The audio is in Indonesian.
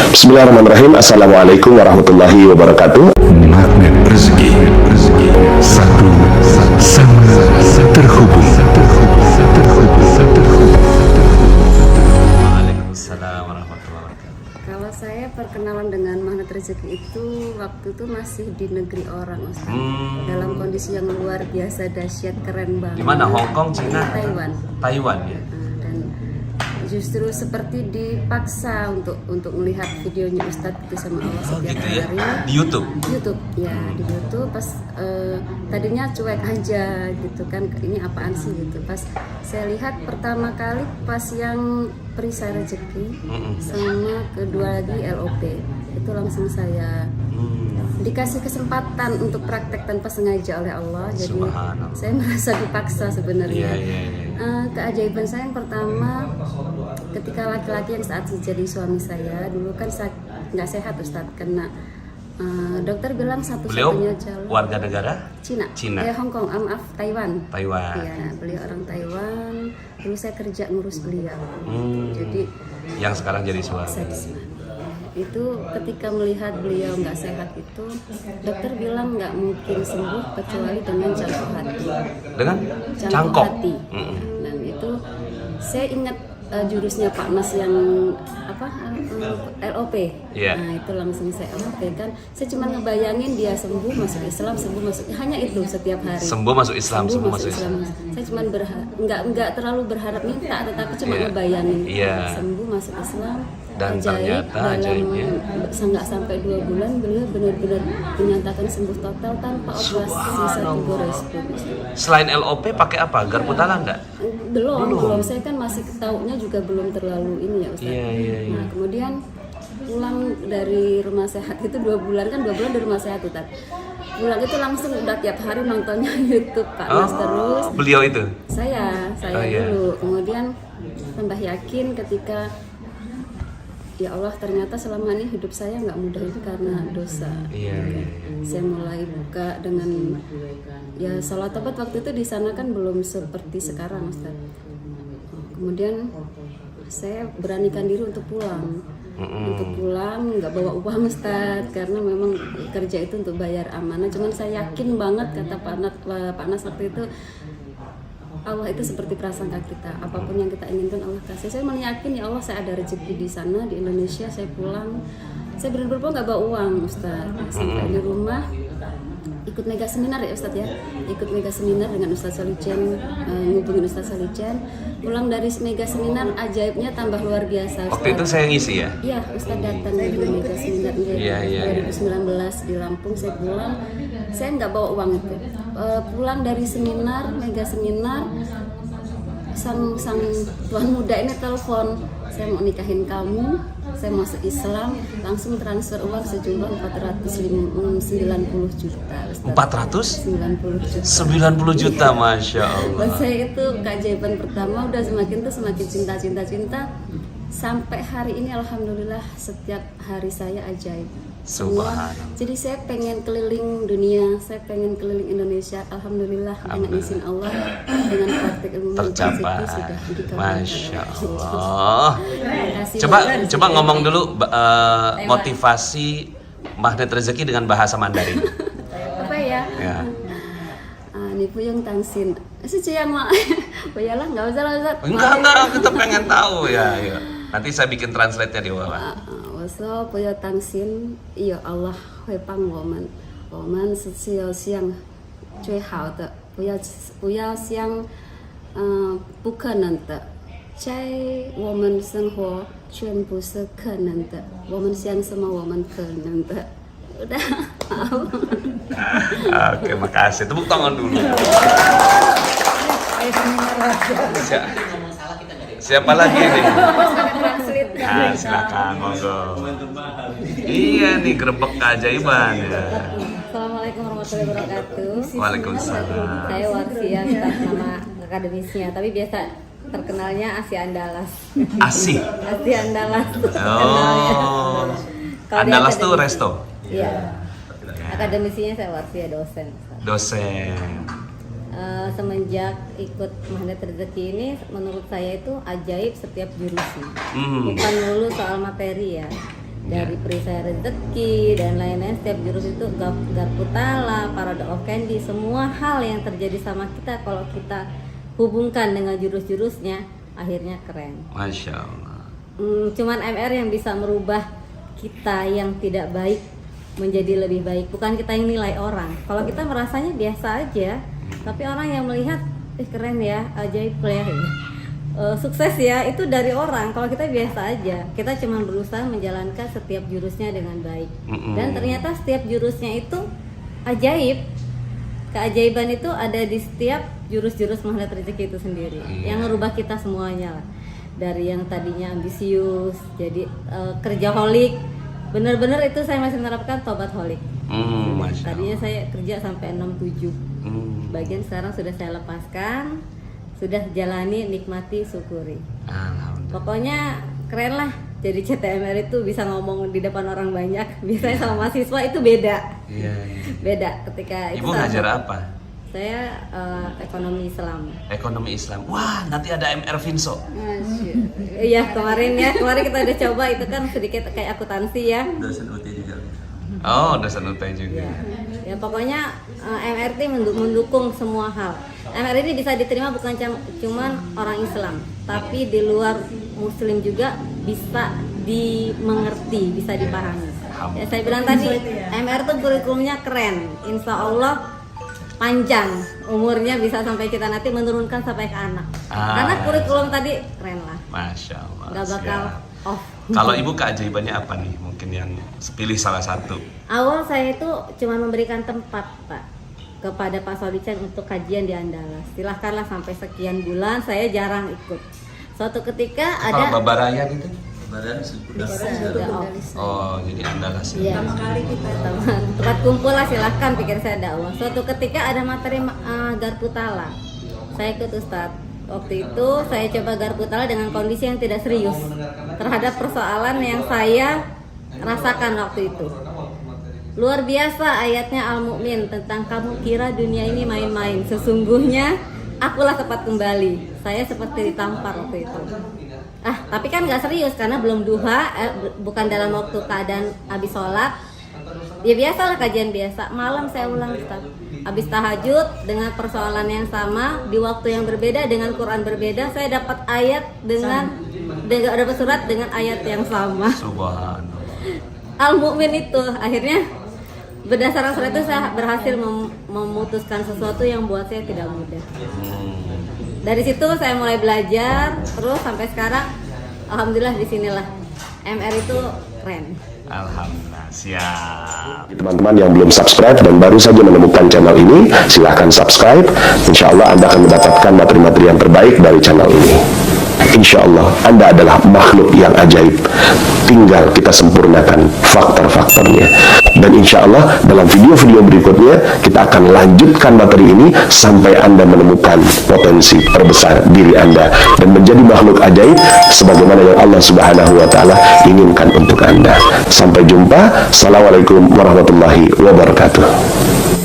Bismillahirrahmanirrahim. Assalamualaikum warahmatullahi wabarakatuh. Magnet rezeki, satu sama terhubung. Waalaikumsalam warahmatullahi wabarakatuh. Kalau saya perkenalan dengan magnet rezeki itu waktu itu masih di negeri orang, Ustaz. Dalam kondisi yang luar biasa dahsyat, keren banget. Di mana? Hong Kong, Cina? Taiwan. Taiwan ya. Dan justru seperti dipaksa untuk melihat videonya Ustadz itu sama Allah Oh setiap gitu ya. hari. Di YouTube. YouTube ya, di YouTube pas tadinya cuek aja gitu kan, ini apaan sih gitu. Pas saya lihat pertama kali pas yang perisai rezeki sama kedua lagi LOP, itu langsung saya dikasih kesempatan untuk praktek tanpa sengaja oleh Allah. Jadi Subhanallah. saya merasa dipaksa sebenarnya. Iya. Keajaiban saya yang pertama, ketika laki-laki yang saat ini jadi suami saya dulu kan nggak sehat Ustadz, karena dokter bilang Beliau satu-satunya jalan warga negara Cina. Cina. Hong Kong, maaf, Taiwan. Taiwan. Ya, beliau orang Taiwan. Dulu saya kerja ngurus beliau. Jadi Yang sekarang jadi suami. saya di sana. Itu ketika melihat beliau nggak sehat itu, dokter bilang nggak mungkin sembuh kecuali dengan cangkok hati. Dengan Cangkok cangkok. hati. Dan itu saya ingat jurusnya Pak Mas yang LOP. Iya. Nah itu langsung saya LOP kan. Saya cuma ngebayangin dia sembuh masuk Islam, sembuh masuk, hanya itu setiap hari. Sembuh masuk Islam, sembuh masuk Islam. Saya cuma nggak terlalu berharap minta, tetapi cuma Iya. ngebayangin Iya. sembuh masuk Islam. Dan ternyata ajaibnya nggak sampai 2 bulan beliau benar-benar dinyatakan sembuh total tanpa operasi satu gores pun. Selain LOP pakai apa? Garpu tanah enggak? Belum. Saya kan masih taunya juga belum terlalu ini ya Ustaz. Iya. Nah kemudian pulang dari rumah sehat itu 2 bulan kan, 2 bulan dari rumah sehat Ustaz. Pulang itu langsung udah tiap hari nontonnya YouTube Pak Mas terus. Beliau itu. Saya Oh, iya. dulu. Kemudian tambah yakin ketika ya Allah, ternyata selama ini hidup saya nggak mudah itu karena dosa. Iya. Saya mulai buka dengan ya salat taubat waktu itu di sana kan belum seperti sekarang Ustaz. Kemudian saya beranikan diri untuk pulang. Untuk pulang nggak bawa uang Ustaz, karena memang kerja itu untuk bayar amanah. Cuman saya yakin banget kata Pak Nas waktu itu, Allah itu seperti prasangka kita, apapun yang kita inginkan Allah kasih. Saya meyakini ya Allah, saya ada rezeki di sana di Indonesia. Saya pulang, saya benar-benar nggak bawa uang Ustaz. Sampai di rumah ikut mega seminar ya Ustaz ya, ikut mega seminar dengan Ustaz Solijen, ngubungin Ustaz Solijen. Pulang dari mega seminar, ajaibnya tambah luar biasa Ustaz. Waktu itu saya ngisi ya? Iya, Ustaz datang di mega seminar Iya. 2019 di Lampung. Saya pulang, saya nggak bawa uang itu. Pulang dari seminar, mega seminar, sang tuan muda ini telepon, saya mau nikahin kamu, saya masuk Islam, langsung transfer uang sejumlah 490 juta. Ustaz. 490 90 juta. juta, Masya Allah. Buat saya itu keajaiban pertama, udah semakin cinta. Sampai hari ini alhamdulillah setiap hari saya ajaib. Subhanallah. Jadi saya pengen keliling dunia, saya pengen keliling Indonesia. Alhamdulillah dengan izin Allah, dengan praktik ilmu Tercapai. sudah dikabulkan. Masya Allah. Terima kasih. Coba ngomong dulu motivasi magnet rezeki dengan bahasa Mandarin. Apa ya? Ya. Ini puyeng tangsin. Sejak mah, lah nggak usah lah. Enggak, kita pengen tahu ya. Nanti saya bikin translate-nya di bawah. Waso puyo tangsin, iya Allah hui pang woman sesiao siang cuy hao de, puya siang bukanan de, cai woman sengho cuan bu se kenan de, woman siang sama woman kenan de. Udah, maaf. Oke, makasih. Tepuk tangan dulu. Siapa lagi nih? Nah, silakan, monggo. Iya nih, gerbek keajaiban ya. Assalamualaikum warahmatullahi wabarakatuh. Waalaikumsalam. Saya Warsia, staff nama akademisnya, tapi biasa terkenalnya Asia Andalas. Asih. Asia Andalas. Oh. Kalau di Andalas tuh akademisi- resto. Iya. Akademisinya saya Warsia dosen. Dosen. Semenjak ikut magnet rezeki ini, menurut saya itu ajaib setiap jurusan. Bukan dulu soal materi ya. dari perisai rezeki dan lain-lain. Setiap jurus itu Garputala, Parade of Candy, semua hal yang terjadi sama kita kalau kita hubungkan dengan jurus-jurusnya akhirnya keren. Masya Allah. Cuman MR yang bisa merubah kita yang tidak baik menjadi lebih baik, bukan kita yang nilai orang. Kalau kita merasanya biasa aja, tapi orang yang melihat keren ya, ajaib ya, sukses ya, itu dari orang. Kalau kita biasa aja, kita cuma berusaha menjalankan setiap jurusnya dengan baik. Dan ternyata setiap jurusnya itu ajaib. Keajaiban itu ada di setiap jurus-jurus magnet rezeki itu sendiri, yang merubah kita semuanya lah. Dari yang tadinya ambisius jadi kerjaholik, bener-bener itu saya masih menerapkan tobat holik. Tadinya saya kerja sampai 6-7, bagian sekarang sudah saya lepaskan, sudah jalani, nikmati, syukuri. Pokoknya keren lah. Jadi CTMR itu bisa ngomong di depan orang banyak. Biasanya sama mahasiswa itu beda. Beda ketika Ibu ngajar apa? Saya ekonomi Islam. Ekonomi Islam. Wah, nanti ada MR Vinso. Iya, kemarin kita udah coba, itu kan sedikit kayak akuntansi ya. Dosen UT juga. Oh, dosen UT juga. Ya pokoknya MRT mendukung semua hal. MR ini bisa diterima bukan cuman orang Islam, tapi di luar Muslim juga bisa dimengerti, bisa dipahami. Ya saya bilang tadi, MR tuh kurikulumnya keren. Insya Allah panjang umurnya, bisa sampai kita nanti menurunkan sampai ke anak. Karena kurikulum tadi keren lah. Masya Allah. Gak bakal off. Kalau ibu keajaibannya apa nih? Mungkin yang pilih salah satu. Awal saya itu cuma memberikan tempat, Pak, kepada Pak Solican untuk kajian di Andalas. Silahkanlah sampai sekian bulan, saya jarang ikut. Suatu ketika ada. Kalau Babaraya gitu? Sudah off. Oh, jadi Andalas ya. Iya. Tempat kumpul lah, silahkan pikir saya dakwah. Suatu ketika ada materi Garputala, saya ikut Ustadz. Waktu itu saya coba Garputala dengan kondisi yang tidak serius terhadap persoalan yang saya rasakan waktu itu. Luar biasa ayatnya Al-Mu'min tentang kamu kira dunia ini main-main, sesungguhnya akulah tempat kembali. Saya seperti ditampar waktu itu. Tapi kan nggak serius karena belum duha, bukan dalam waktu keadaan habis sholat. Ya biasalah kajian biasa. Malam saya ulang Ustaz. Habis tahajud dengan persoalan yang sama di waktu yang berbeda dengan Quran berbeda, saya dapat ayat dengan dapat surat dengan ayat yang sama. Subhanallah. Al-Mu'min itu akhirnya berdasarkan surat itu saya berhasil memutuskan sesuatu yang buat saya tidak mudah. Dari situ saya mulai belajar terus sampai sekarang. Alhamdulillah di sinilah MR itu keren. Alhamdulillah, siap. Teman-teman yang belum subscribe dan baru saja menemukan channel ini, silahkan subscribe. Insya Allah Anda akan mendapatkan materi-materi yang terbaik dari channel ini. Insya Allah Anda adalah makhluk yang ajaib. Tinggal kita sempurnakan faktor-faktornya. Dan insya Allah dalam video-video berikutnya kita akan lanjutkan materi ini sampai Anda menemukan potensi terbesar diri Anda dan menjadi makhluk ajaib sebagaimana yang Allah Subhanahu wa Ta'ala inginkan untuk Anda. Sampai jumpa. Assalamualaikum warahmatullahi wabarakatuh.